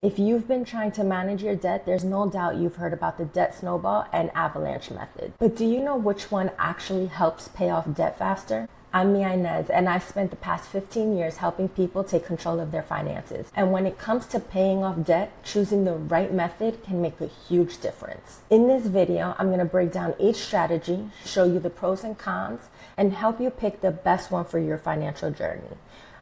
If you've been trying to manage your debt, there's no doubt you've heard about the Debt Snowball and Avalanche method. But do you know which one actually helps pay off debt faster? I'm Mia Inez, and I've spent the past 15 years helping people take control of their finances. And when it comes to paying off debt, choosing the right method can make a huge difference. In this video, I'm going to break down each strategy, show you the pros and cons, and help you pick the best one for your financial journey.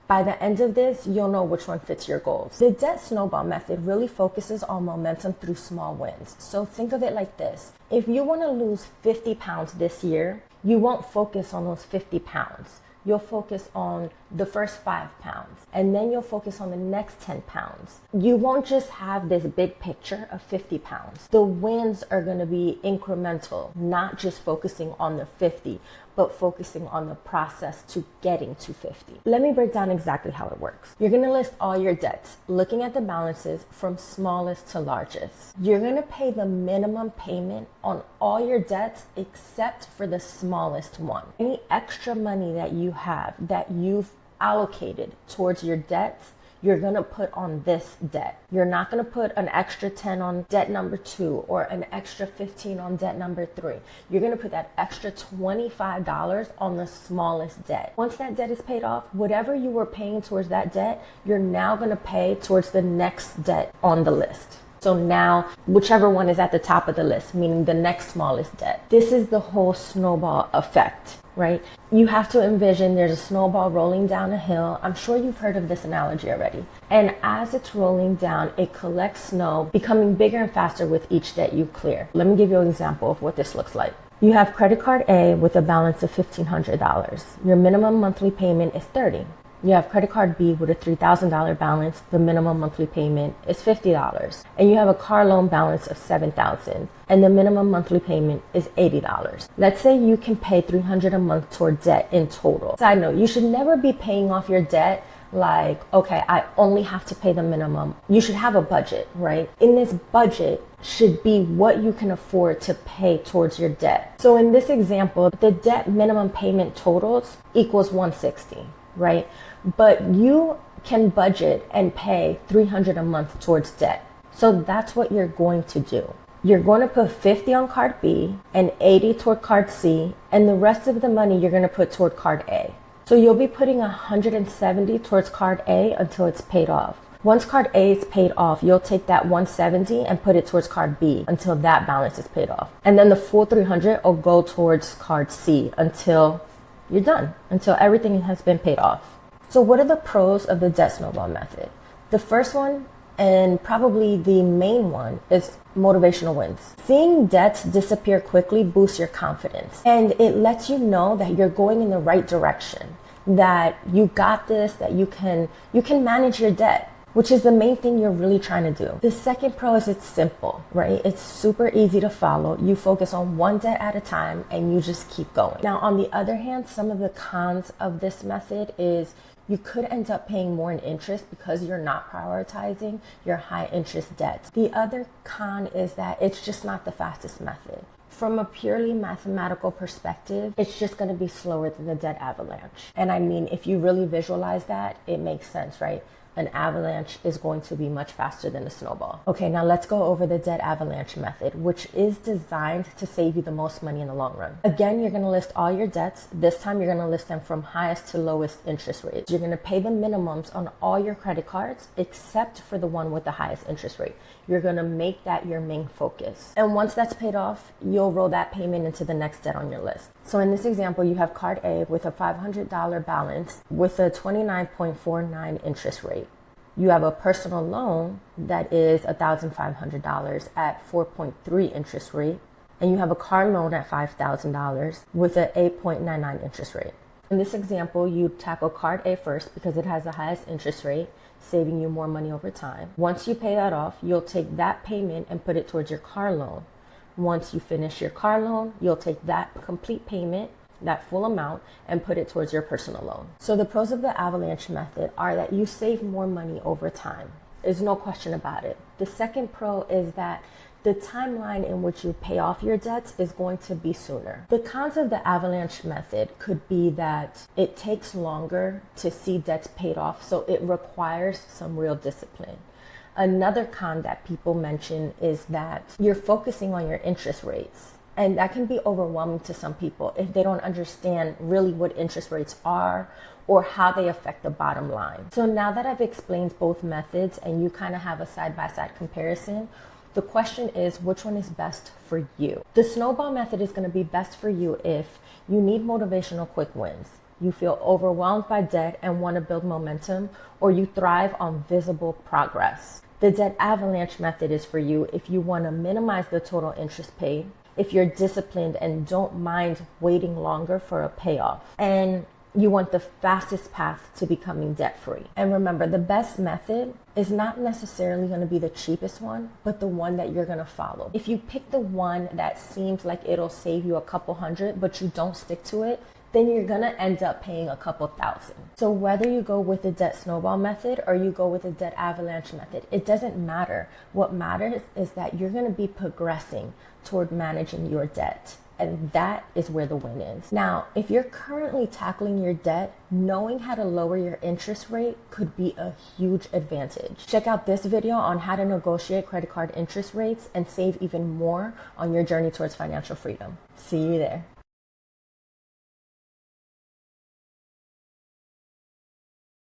By the end of this, you'll know which one fits your goals. The Debt Snowball method really focuses on momentum through small wins. So think of it like this. If you want to lose 50 pounds this year, you won't focus on those 50 pounds. You'll focus on the first 5 pounds, and then you'll focus on the next 10 pounds. You won't just have this big picture of 50 pounds. The wins are going to be incremental, not just focusing on the 50, but focusing on the process to getting to 50. Let me break down exactly how it works. You're going to list all your debts, looking at the balances from smallest to largest. You're going to pay the minimum payment on all your debts except for the smallest one. Any extra money that you have that you've allocated towards your debts, you're going to put on this debt. You're not going to put an extra 10 on debt number 2 or an extra 15 on debt number 3. You're going to put that extra $25 on the smallest debt. Once that debt is paid off, whatever you were paying towards that debt, you're now going to pay towards the next debt on the list. So now, whichever one is at the top of the list, meaning the next smallest debt. This is the whole snowball effect, right? You have to envision there's a snowball rolling down a hill. I'm sure you've heard of this analogy already. And as it's rolling down, it collects snow, becoming bigger and faster with each debt you clear. Let me give you an example of what this looks like. You have credit card A with a balance of $1,500. Your minimum monthly payment is $30. You have credit card B with a $3,000 balance. The minimum monthly payment is $50. And you have a car loan balance of $7,000 and the minimum monthly payment is $80. Let's say you can pay $300 a month toward debt in total. Side note, you should never be paying off your debt like, okay, I only have to pay the minimum. You should have a budget, right? In this budget should be what you can afford to pay towards your debt. So in this example, the debt minimum payment totals equals $160, right? But you can budget and pay $300 a month towards debt. So that's what you're going to do. You're going to put 50 on card B and 80 toward card C, and the rest of the money you're going to put toward card A. So you'll be putting 170 towards card A until it's paid off. Once card A is paid off, you'll take that 170 and put it towards card B until that balance is paid off. And then the full 300 will go towards card C until you're done, until everything has been paid off. So what are the pros of the Debt Snowball method? The first one, and probably the main one, is motivational wins. Seeing debts disappear quickly boosts your confidence, and it lets you know that you're going in the right direction, that you got this, that you can manage your debt, which is the main thing you're really trying to do. The second pro is it's simple, right? It's super easy to follow. You focus on one debt at a time and you just keep going. Now, on the other hand, some of the cons of this method is you could end up paying more in interest because you're not prioritizing your high interest debts. The other con is that it's just not the fastest method. From a purely mathematical perspective, it's just going to be slower than the Debt Avalanche. And I mean, if you really visualize that, it makes sense, right? An avalanche is going to be much faster than a snowball. Okay, now let's go over the Debt Avalanche method, which is designed to save you the most money in the long run. Again, you're gonna list all your debts. This time you're gonna list them from highest to lowest interest rates. You're gonna pay the minimums on all your credit cards except for the one with the highest interest rate. You're gonna make that your main focus. And once that's paid off, you'll roll that payment into the next debt on your list. So in this example, you have card A with a $500 balance with a 29.49 interest rate. You have a personal loan that is $1,500 at 4.3 interest rate, and you have a car loan at $5,000 with an 8.99 interest rate. In this example, you tackle card A first because it has the highest interest rate, saving you more money over time. Once you pay that off, you'll take that payment and put it towards your car loan. Once you finish your car loan, you'll take that complete payment, that full amount, and put it towards your personal loan. So the pros of the Avalanche method are that you save more money over time. There's no question about it. The second pro is that the timeline in which you pay off your debts is going to be sooner. The cons of the Avalanche method could be that it takes longer to see debts paid off, so it requires some real discipline. Another con that people mention is that you're focusing on your interest rates. And that can be overwhelming to some people if they don't understand really what interest rates are or how they affect the bottom line. So now that I've explained both methods and you kind of have a side-by-side comparison, the question is, which one is best for you? The snowball method is going to be best for you if you need motivational quick wins, you feel overwhelmed by debt and want to build momentum, or you thrive on visible progress. The debt avalanche method is for you if you want to minimize the total interest paid, if you're disciplined and don't mind waiting longer for a payoff, and you want the fastest path to becoming debt-free. And remember, the best method is not necessarily going to be the cheapest one, but the one that you're going to follow. If you pick the one that seems like it'll save you a couple hundred, but you don't stick to it, then you're going to end up paying a couple thousand. So whether you go with the debt snowball method or you go with the debt avalanche method, it doesn't matter. What matters is that you're going to be progressing toward managing your debt. And that is where the win is. Now, if you're currently tackling your debt, knowing how to lower your interest rate could be a huge advantage. Check out this video on how to negotiate credit card interest rates and save even more on your journey towards financial freedom. See you there.